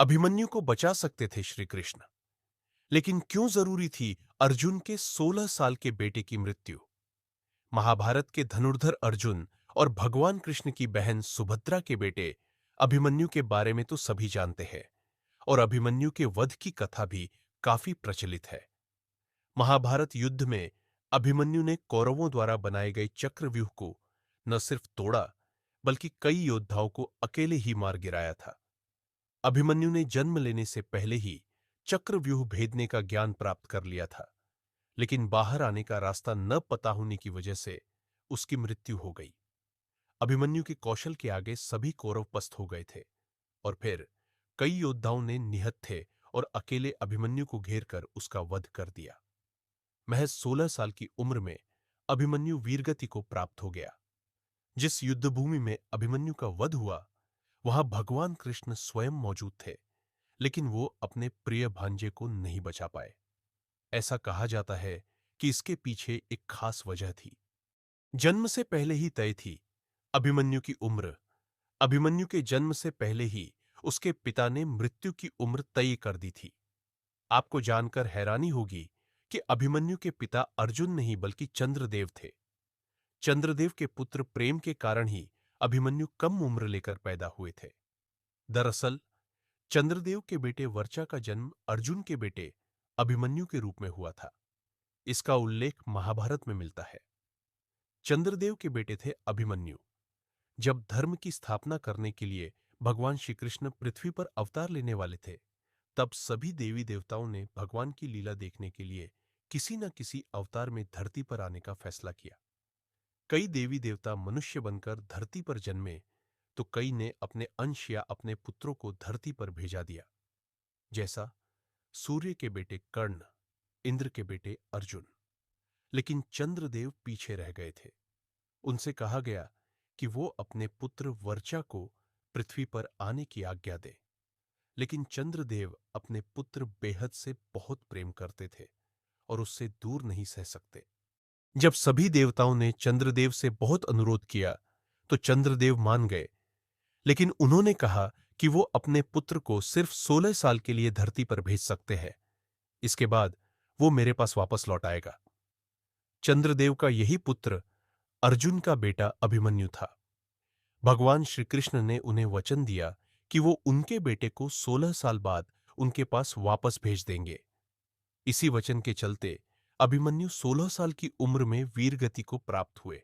अभिमन्यु को बचा सकते थे श्री कृष्ण, लेकिन क्यों जरूरी थी अर्जुन के 16 साल के बेटे की मृत्यु? महाभारत के धनुर्धर अर्जुन और भगवान कृष्ण की बहन सुभद्रा के बेटे अभिमन्यु के बारे में तो सभी जानते हैं, और अभिमन्यु के वध की कथा भी काफी प्रचलित है। महाभारत युद्ध में अभिमन्यु ने कौरवों द्वारा बनाए गए चक्रव्यूह को न सिर्फ तोड़ा, बल्कि कई योद्धाओं को अकेले ही मार गिराया था। अभिमन्यु ने जन्म लेने से पहले ही चक्रव्यूह भेदने का ज्ञान प्राप्त कर लिया था, लेकिन बाहर आने का रास्ता न पता होने की वजह से उसकी मृत्यु हो गई। अभिमन्यु के कौशल के आगे सभी कौरव पस्त हो गए थे, और फिर कई योद्धाओं ने निहत्थे और अकेले अभिमन्यु को घेर कर उसका वध कर दिया। महज 16 साल की उम्र में अभिमन्यु वीरगति को प्राप्त हो गया। जिस युद्धभूमि में अभिमन्यु का वध हुआ, वहां भगवान कृष्ण स्वयं मौजूद थे, लेकिन वो अपने प्रिय भांजे को नहीं बचा पाए। ऐसा कहा जाता है कि इसके पीछे एक खास वजह थी। जन्म से पहले ही तय थी अभिमन्यु की उम्र। अभिमन्यु के जन्म से पहले ही उसके पिता ने मृत्यु की उम्र तय कर दी थी। आपको जानकर हैरानी होगी कि अभिमन्यु के पिता अर्जुन नहीं बल्कि चंद्रदेव थे। चंद्रदेव के पुत्र प्रेम के कारण ही अभिमन्यु कम उम्र लेकर पैदा हुए थे। दरअसल चंद्रदेव के बेटे वर्चा का जन्म अर्जुन के बेटे अभिमन्यु के रूप में हुआ था। इसका उल्लेख महाभारत में मिलता है। चंद्रदेव के बेटे थे अभिमन्यु। जब धर्म की स्थापना करने के लिए भगवान श्री कृष्ण पृथ्वी पर अवतार लेने वाले थे, तब सभी देवी देवताओं ने भगवान की लीला देखने के लिए किसी न किसी अवतार में धरती पर आने का फैसला किया। कई देवी देवता मनुष्य बनकर धरती पर जन्मे, तो कई ने अपने अंश या अपने पुत्रों को धरती पर भेजा दिया, जैसा सूर्य के बेटे कर्ण, इंद्र के बेटे अर्जुन। लेकिन चंद्रदेव पीछे रह गए थे। उनसे कहा गया कि वो अपने पुत्र वर्चा को पृथ्वी पर आने की आज्ञा दें, लेकिन चंद्रदेव अपने पुत्र बेहद से बहुत प्रेम करते थे और उससे दूर नहीं सह सकते। जब सभी देवताओं ने चंद्रदेव से बहुत अनुरोध किया, तो चंद्रदेव मान गए, लेकिन उन्होंने कहा कि वो अपने पुत्र को सिर्फ 16 साल के लिए धरती पर भेज सकते हैं। इसके बाद वो मेरे पास वापस लौट आएगा। चंद्रदेव का यही पुत्र अर्जुन का बेटा अभिमन्यु था। भगवान श्री कृष्ण ने उन्हें वचन दिया कि वो उनके बेटे को 16 साल बाद उनके पास वापस भेज देंगे। इसी वचन के चलते अभिमन्यु 16 साल की उम्र में वीरगति को प्राप्त हुए।